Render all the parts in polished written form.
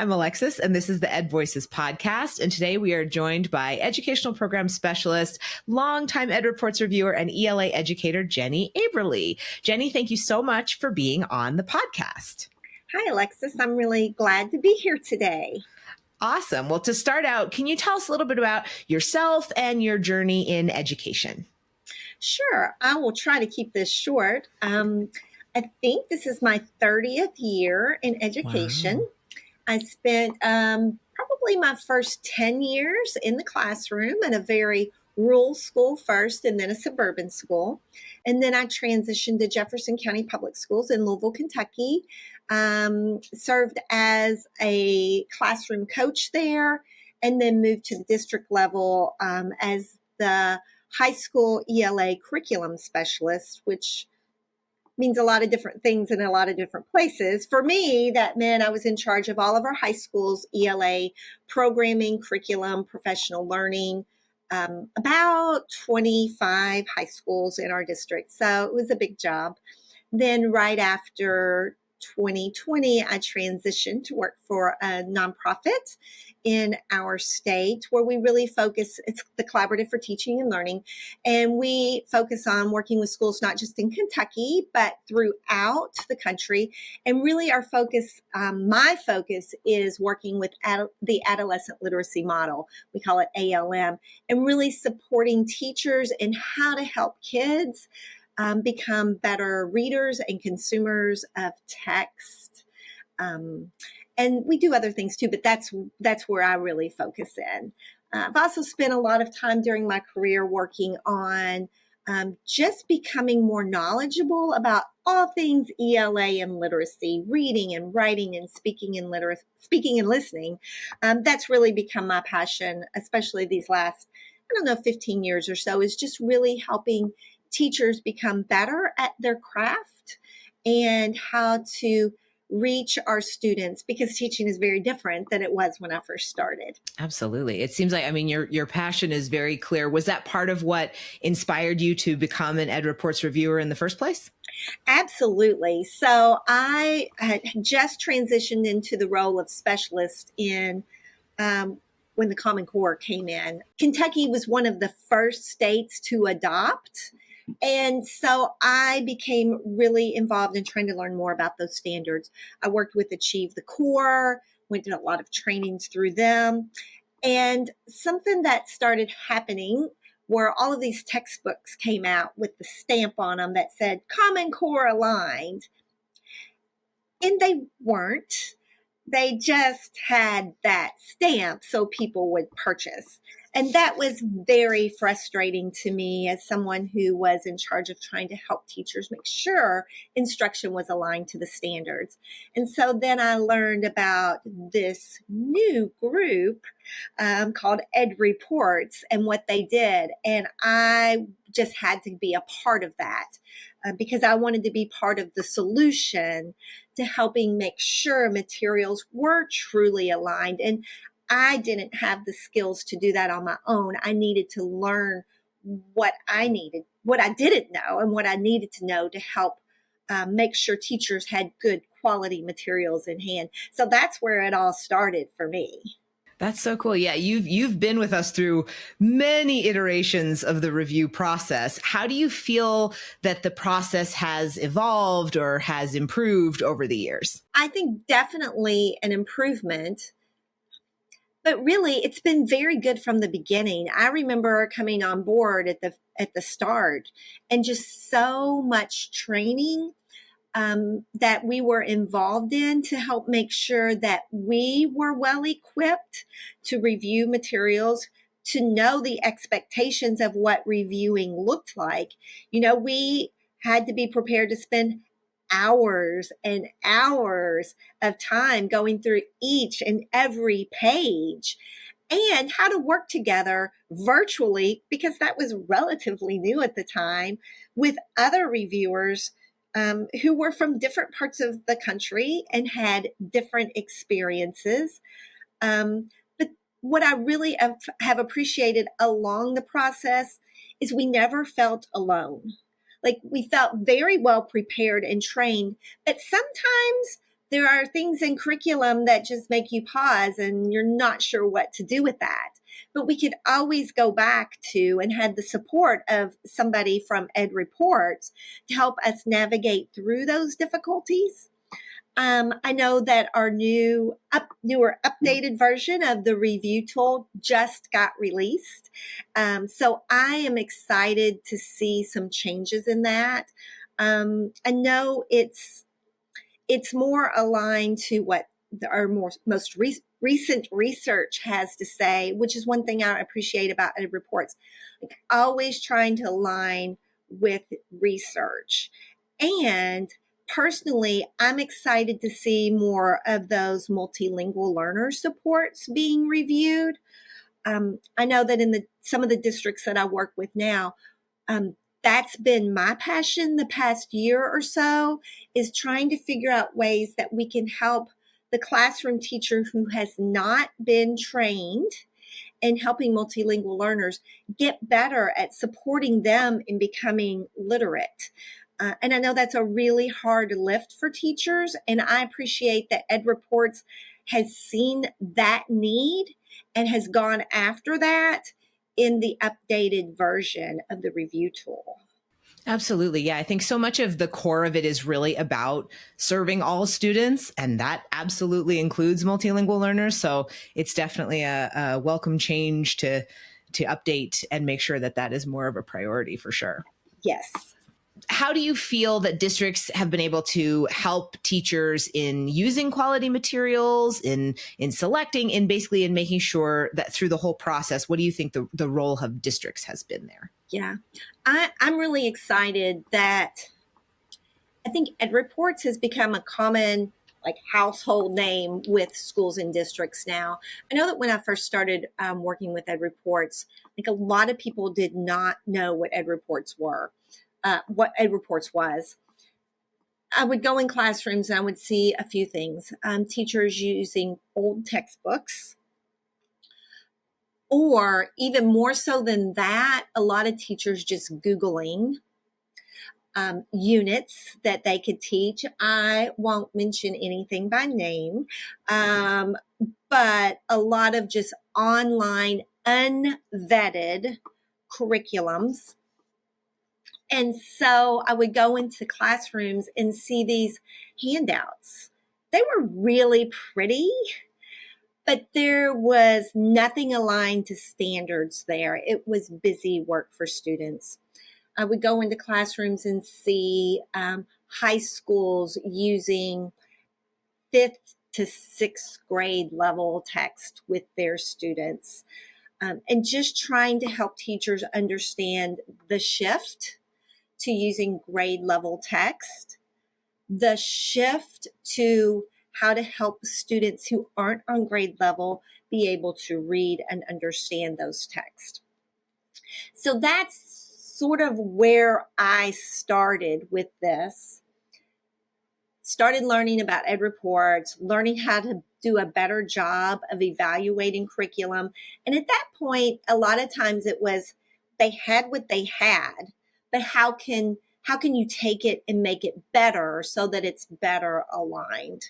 I'm Alexis, and this is the EdVoices podcast. And today we are joined by educational program specialist, longtime EdReports reviewer, and ELA educator, Jenni Aberli. Jenni, thank you so much for being on the podcast. Hi, Alexis. I'm really glad to be here today. Awesome. Well, to start out, can you tell us a little bit about yourself and your journey in education? Sure. I will try to keep this short. I think this is my 30th year in education. Wow. I spent probably my first 10 years in the classroom in a very rural school first and then a suburban school. And then I transitioned to Jefferson County Public Schools in Louisville, Kentucky, served as a classroom coach there, and then moved to the district level as the high school ELA curriculum specialist, which means a lot of different things in a lot of different places. For me, that meant I was in charge of all of our high schools' ELA programming, curriculum, professional learning, about 25 high schools in our district. So it was a big job. Then right after 2020, I transitioned to work for a nonprofit in our state where we really focus, it's the Collaborative for Teaching and Learning, and we focus on working with schools not just in Kentucky, but throughout the country. And really our focus, my focus is working with the adolescent literacy model. We call it ALM, and really supporting teachers in how to help kids become better readers and consumers of text. And we do other things too, but that's where I really focus in. I've also spent a lot of time during my career working on just becoming more knowledgeable about all things ELA and literacy, reading and writing and speaking and listening. That's really become my passion, especially these last, 15 years or so, is just really helping teachers become better at their craft and how to reach our students, because teaching is very different than it was when I first started. Absolutely. It seems like, your passion is very clear. Was that part of what inspired you to become an EdReports reviewer in the first place? Absolutely. So I had just transitioned into the role of specialist in when the Common Core came in. Kentucky was one of the first states to adopt. And so I became really involved in trying to learn more about those standards. I worked with Achieve the Core, went to a lot of trainings through them. And something that started happening where all of these textbooks came out with the stamp on them that said Common Core aligned. And they weren't. They just had that stamp so people would purchase. And that was very frustrating to me as someone who was in charge of trying to help teachers make sure instruction was aligned to the standards. And so then I learned about this new group called EdReports and what they did. And I just had to be a part of that because I wanted to be part of the solution to helping make sure materials were truly aligned. And I didn't have the skills to do that on my own. I needed to learn what I didn't know and what I needed to know to help make sure teachers had good quality materials in hand. So that's where it all started for me. That's so cool. Yeah, you've been with us through many iterations of the review process. How do you feel that the process has evolved or has improved over the years? I think definitely an improvement. But really, it's been very good from the beginning. I remember coming on board at the start and just so much training that we were involved in to help make sure that we were well equipped to review materials, to know the expectations of what reviewing looked like. We had to be prepared to spend hours and hours of time going through each and every page, and how to work together virtually, because that was relatively new at the time, with other reviewers who were from different parts of the country and had different experiences. But what I really have appreciated along the process is we never felt alone. Like, we felt very well prepared and trained, but sometimes there are things in curriculum that just make you pause and you're not sure what to do with that. But we could always go back to and had the support of somebody from EdReports to help us navigate through those difficulties. I know that our newer updated version of the review tool just got released. So I am excited to see some changes in that. I know it's more aligned to what our most recent research has to say, which is one thing I appreciate about EdReports, like always trying to align with research. And personally, I'm excited to see more of those multilingual learner supports being reviewed. I know that in some of the districts that I work with now, that's been my passion the past year or so, is trying to figure out ways that we can help the classroom teacher who has not been trained in helping multilingual learners get better at supporting them in becoming literate. And I know that's a really hard lift for teachers, and I appreciate that EdReports has seen that need and has gone after that in the updated version of the review tool. Absolutely. Yeah. I think so much of the core of it is really about serving all students, and that absolutely includes multilingual learners. So it's definitely a welcome change to update and make sure that that is more of a priority for sure. Yes. How do you feel that districts have been able to help teachers in using quality materials, in selecting, in basically in making sure that through the whole process, what do you think the role of districts has been there? Yeah, I'm really excited that I think EdReports has become a common household name with schools and districts now. I know that when I first started working with EdReports, I think a lot of people did not know what EdReports were, what EdReports was. I would go in classrooms and I would see a few things. Teachers using old textbooks, or even more so than that, a lot of teachers just Googling units that they could teach. I won't mention anything by name, but a lot of just online unvetted curriculums. And so I would go into classrooms and see these handouts. They were really pretty, but there was nothing aligned to standards there. It was busy work for students. I would go into classrooms and see high schools using 5th to 6th grade level text with their students, and just trying to help teachers understand the shift to using grade level text, the shift to how to help students who aren't on grade level be able to read and understand those texts. So that's sort of where I started with this. Started learning about EdReports, learning how to do a better job of evaluating curriculum. And at that point, a lot of times it was they had what they had, but how can you take it and make it better so that it's better aligned?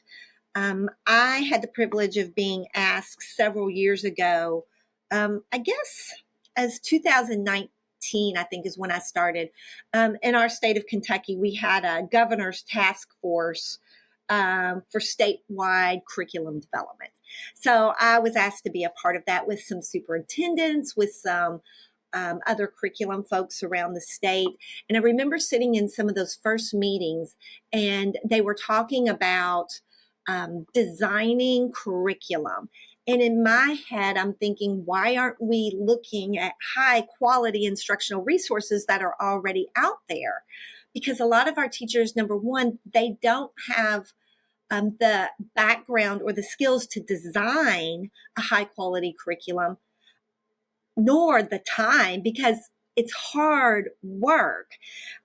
I had the privilege of being asked several years ago, I guess as 2019, I think is when I started. In our state of Kentucky, we had a governor's task force for statewide curriculum development. So I was asked to be a part of that with some superintendents, with some other curriculum folks around the state. And I remember sitting in some of those first meetings, and they were talking about designing curriculum. And in my head, I'm thinking, why aren't we looking at high quality instructional resources that are already out there? Because a lot of our teachers, number one, they don't have the background or the skills to design a high quality curriculum, nor the time, because it's hard work.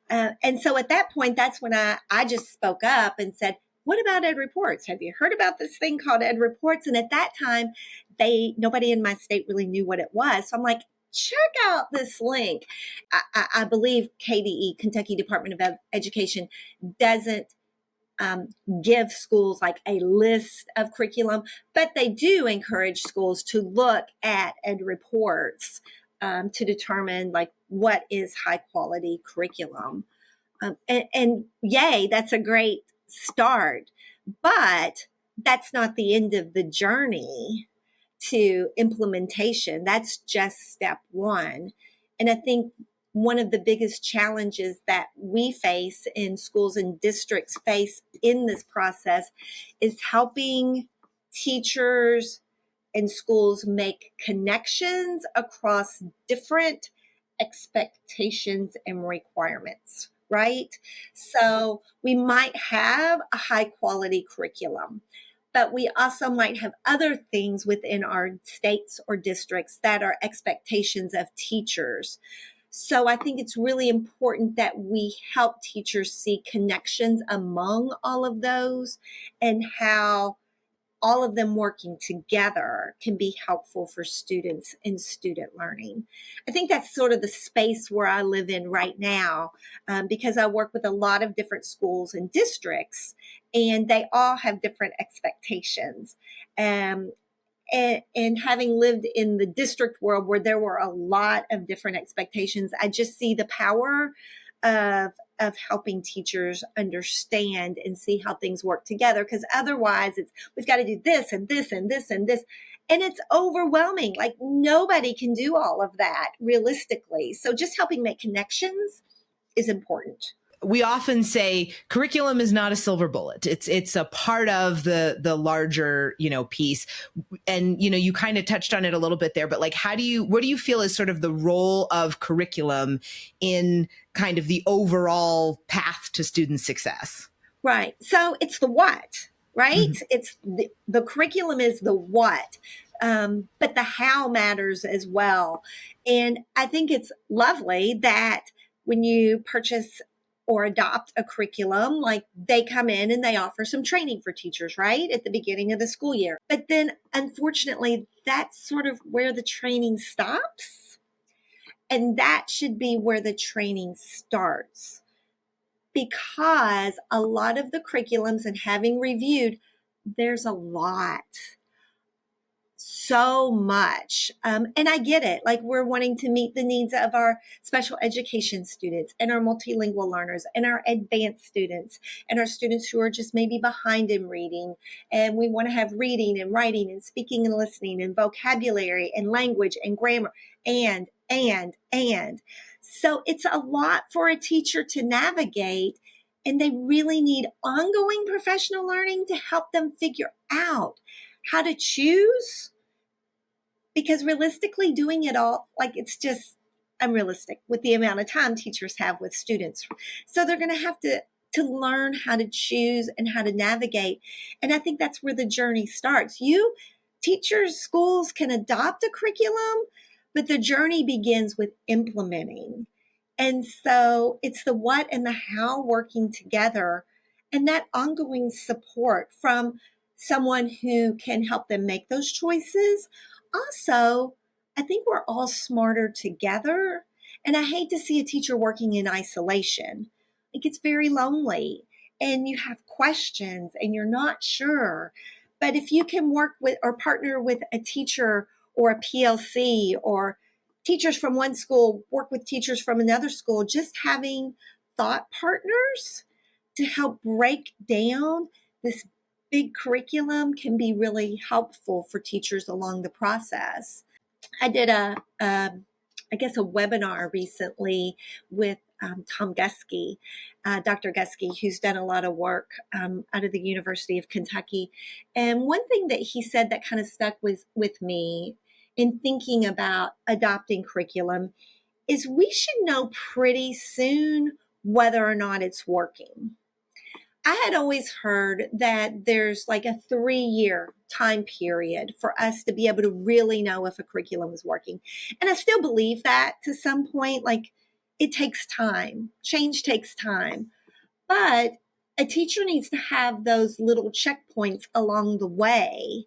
And so at that point, that's when I just spoke up and said, what about EdReports? Have you heard about this thing called EdReports? And at that time, nobody in my state really knew what it was. So I'm like, check out this link. I believe KDE, Kentucky Department of Education, doesn't give schools like a list of curriculum, but they do encourage schools to look at EdReports to determine like what is high quality curriculum. And yay, that's a great start, but that's not the end of the journey to implementation. That's just step one. And I think one of the biggest challenges that we face in schools and districts face in this process is helping teachers and schools make connections across different expectations and requirements, right? So we might have a high quality curriculum, but we also might have other things within our states or districts that are expectations of teachers. So I think it's really important that we help teachers see connections among all of those and how all of them working together can be helpful for students in student learning. I think that's sort of the space where I live in right now, because I work with a lot of different schools and districts, and they all have different expectations. And having lived in the district world where there were a lot of different expectations, I just see the power of helping teachers understand and see how things work together. Because otherwise we've got to do this and this and this and this. And it's overwhelming. Like nobody can do all of that realistically. So just helping make connections is important. We often say curriculum is not a silver bullet. It's a part of the larger, piece. And, you kind of touched on it a little bit there, but like, what do you feel is sort of the role of curriculum in kind of the overall path to student success? Right. So it's the what, right? Mm-hmm. It's the curriculum is the what. But the how matters as well. And I think it's lovely that when you purchase or adopt a curriculum, like they come in and they offer some training for teachers, right? At the beginning of the school year. But then unfortunately, that's sort of where the training stops. And that should be where the training starts. Because a lot of the curriculums, and having reviewed, there's a lot. So much. And I get it. Like we're wanting to meet the needs of our special education students and our multilingual learners and our advanced students and our students who are just maybe behind in reading. And we want to have reading and writing and speaking and listening and vocabulary and language and grammar and. So it's a lot for a teacher to navigate, and they really need ongoing professional learning to help them figure out how to choose. Because realistically doing it all, like it's just unrealistic with the amount of time teachers have with students. So they're going to have to learn how to choose and how to navigate. And I think that's where the journey starts. Teachers, schools can adopt a curriculum, but the journey begins with implementing. And so it's the what and the how working together, and that ongoing support from someone who can help them make those choices. Also, I think we're all smarter together. And I hate to see a teacher working in isolation. It gets very lonely and you have questions and you're not sure. But if you can work with or partner with a teacher or a PLC, or teachers from one school work with teachers from another school, just having thought partners to help break down this big curriculum can be really helpful for teachers along the process. I did a webinar recently with Tom Guskey, Dr. Guskey, who's done a lot of work out of the University of Kentucky. And one thing that he said that kind of stuck with me in thinking about adopting curriculum is we should know pretty soon whether or not it's working. I had always heard that there's like a 3-year time period for us to be able to really know if a curriculum is working. And I still believe that to some point, like it takes time. Change takes time. But a teacher needs to have those little checkpoints along the way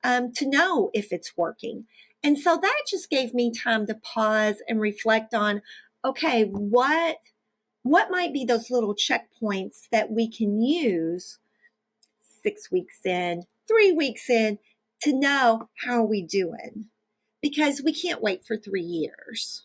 to know if it's working. And so that just gave me time to pause and reflect on, okay, what what might be those little checkpoints that we can use 6 weeks in, 3 weeks in, to know how are we doing? Because we can't wait for 3 years.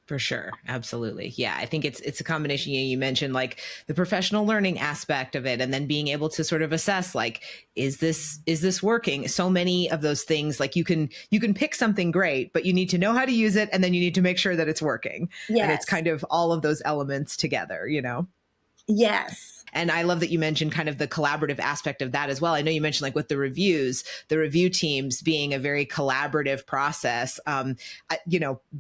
For sure. Absolutely. Yeah. I think it's a combination. You mentioned like the professional learning aspect of it, and then being able to sort of assess, like, is this working? So many of those things, like you can pick something great, but you need to know how to use it. And then you need to make sure that it's working. Yes. And it's kind of all of those elements together, Yes. And I love that you mentioned kind of the collaborative aspect of that as well. I know you mentioned like with the reviews, the review teams being a very collaborative process.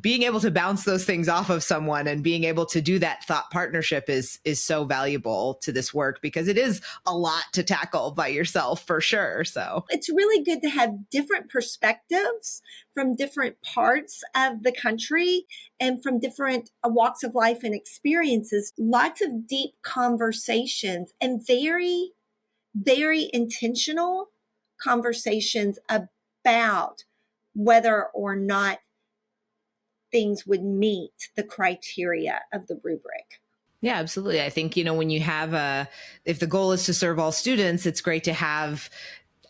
Being able to bounce those things off of someone and being able to do that thought partnership is so valuable to this work, because it is a lot to tackle by yourself, for sure. So it's really good to have different perspectives from different parts of the country and from different walks of life and experiences. Lots of deep conversations and very, very intentional conversations about whether or not things would meet the criteria of the rubric. Yeah, absolutely. I think, when you have if the goal is to serve all students, it's great to have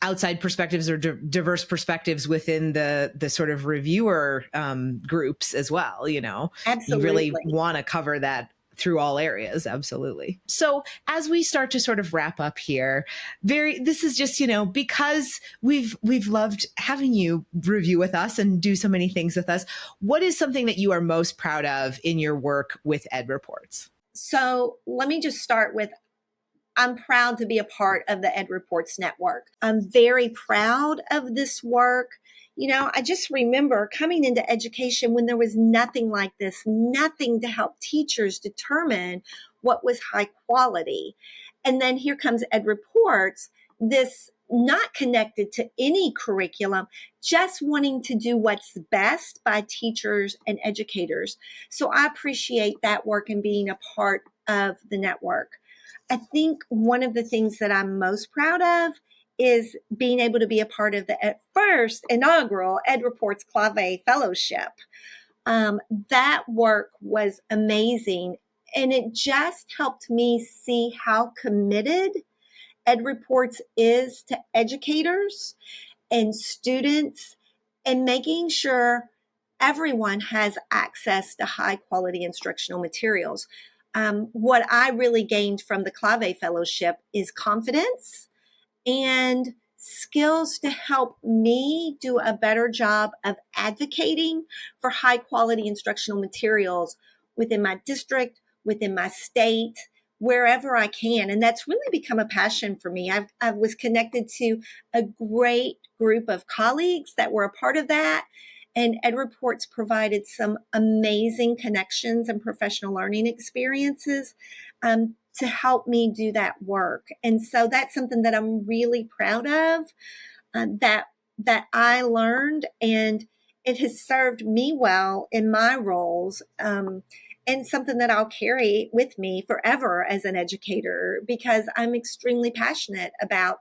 outside perspectives or diverse perspectives within the sort of reviewer groups as well. Absolutely. You really want to cover that through all areas. Absolutely. So as we start to sort of wrap up here, this is just, because we've loved having you review with us and do so many things with us. What is something that you are most proud of in your work with EdReports? So let me just start with, I'm proud to be a part of the EdReports network. I'm very proud of this work. I just remember coming into education when there was nothing like this, nothing to help teachers determine what was high quality. And then here comes EdReports, this not connected to any curriculum, just wanting to do what's best by teachers and educators. So I appreciate that work and being a part of the network. I think one of the things that I'm most proud of is being able to be a part of the first inaugural EdReports Clave Fellowship. That work was amazing, and it just helped me see how committed EdReports is to educators and students and making sure everyone has access to high quality instructional materials. What I really gained from the Clave Fellowship is confidence and skills to help me do a better job of advocating for high quality instructional materials within my district, within my state, wherever I can. And that's really become a passion for me. I was connected to a great group of colleagues that were a part of that. And EdReports provided some amazing connections and professional learning experiences to help me do that work. And so that's something that I'm really proud of, that I learned, and it has served me well in my roles, and something that I'll carry with me forever as an educator, because I'm extremely passionate about,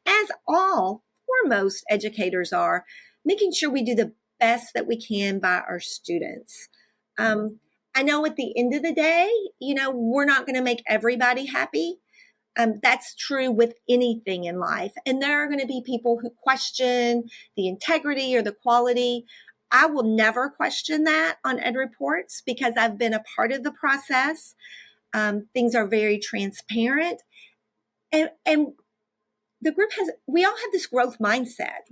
as all or most educators are, making sure we do the best that we can by our students. I know at the end of the day, we're not going to make everybody happy. That's true with anything in life. And there are going to be people who question the integrity or the quality. I will never question that on EdReports because I've been a part of the process. Things are very transparent. And we all have this growth mindset.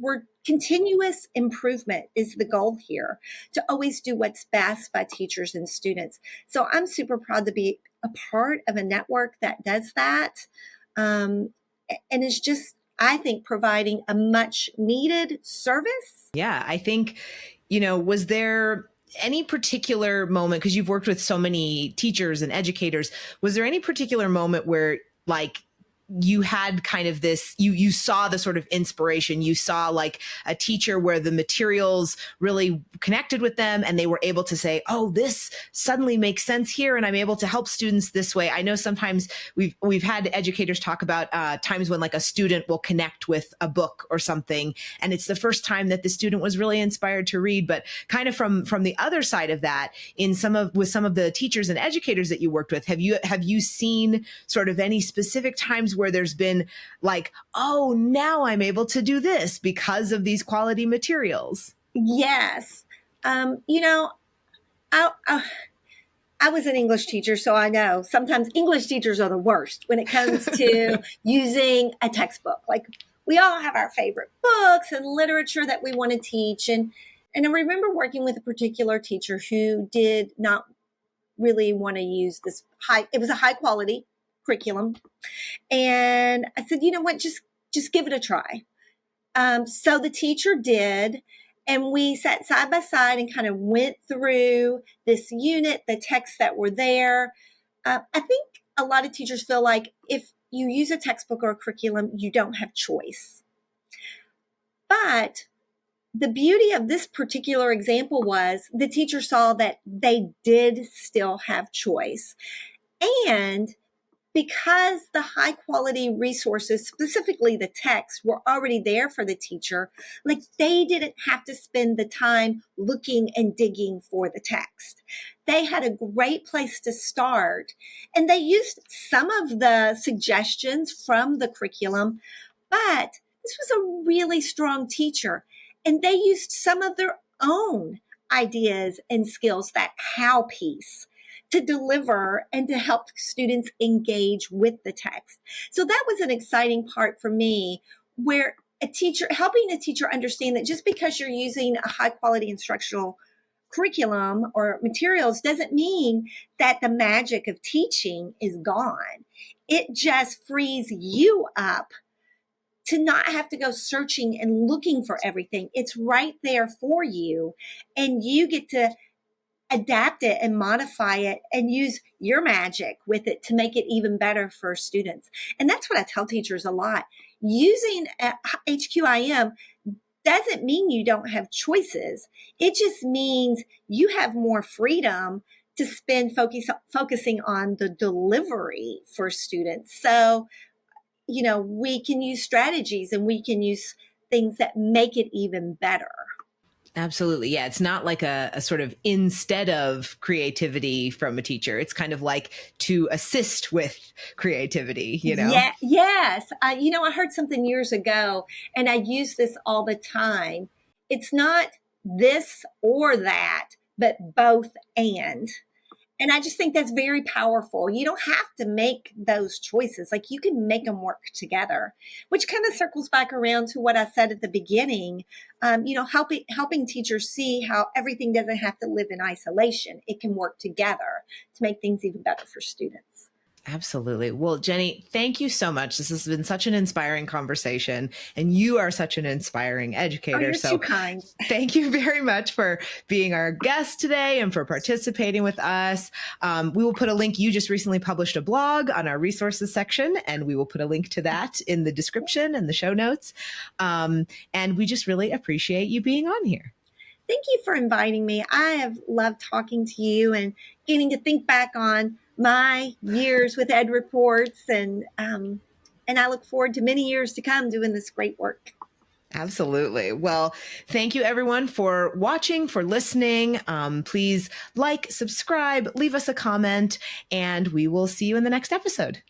Continuous improvement is the goal here, to always do what's best by teachers and students. So I'm super proud to be a part of a network that does that. And is just, I think, providing a much needed service. Yeah, I think, was there any particular moment, because you've worked with so many teachers and educators, was there any particular moment where, like, you had kind of this, you saw the sort of inspiration. You saw like a teacher where the materials really connected with them and they were able to say, oh, this suddenly makes sense here. And I'm able to help students this way. I know sometimes we've had educators talk about times when like a student will connect with a book or something. And it's the first time that the student was really inspired to read. But kind of from the other side of that, with some of the teachers and educators that you worked with, have you seen sort of any specific times where there's been like, oh, now I'm able to do this because of these quality materials? Yes. You know, I was an English teacher, so I know sometimes English teachers are the worst when it comes to using a textbook. Like, we all have our favorite books and literature that we want to teach. And I remember working with a particular teacher who did not really want to use this it was a high quality curriculum. And I said, you know what, just give it a try. So the teacher did, and we sat side by side and kind of went through this unit, the texts that were there. I think a lot of teachers feel like if you use a textbook or a curriculum, you don't have choice. But the beauty of this particular example was the teacher saw that they did still have choice. And because the high quality resources, specifically the text, were already there for the teacher, like they didn't have to spend the time looking and digging for the text. They had a great place to start, and they used some of the suggestions from the curriculum, but this was a really strong teacher, and they used some of their own ideas and skills, that how piece, to deliver and to help students engage with the text. So that was an exciting part for me, where helping a teacher understand that just because you're using a high quality instructional curriculum or materials doesn't mean that the magic of teaching is gone. It just frees you up to not have to go searching and looking for everything. It's right there for you, and you get to adapt it and modify it and use your magic with it to make it even better for students. And that's what I tell teachers a lot. Using HQIM doesn't mean you don't have choices. It just means you have more freedom to spend focusing on the delivery for students. So, you know, we can use strategies and we can use things that make it even better. Absolutely. Yeah. It's not like a sort of instead of creativity from a teacher. It's kind of like to assist with creativity, you know? Yeah, yes. You know, I heard something years ago, and I use this all the time. It's not this or that, but both and. And I just think that's very powerful. You don't have to make those choices. Like, you can make them work together, which kind of circles back around to what I said at the beginning. You know, helping teachers see how everything doesn't have to live in isolation. It can work together to make things even better for students. Absolutely. Well, Jenni, thank you so much. This has been such an inspiring conversation, and you are such an inspiring educator. Oh, you're too kind. Thank you very much for being our guest today and for participating with us. We will put a link. You just recently published a blog on our resources section, and we will put a link to that in the description and the show notes. And we just really appreciate you being on here. Thank you for inviting me. I have loved talking to you and getting to think back on my years with EdReports, and I look forward to many years to come doing this great work. Absolutely. Well, thank you everyone for watching, for listening. Please like, subscribe, leave us a comment, and we will see you in the next episode.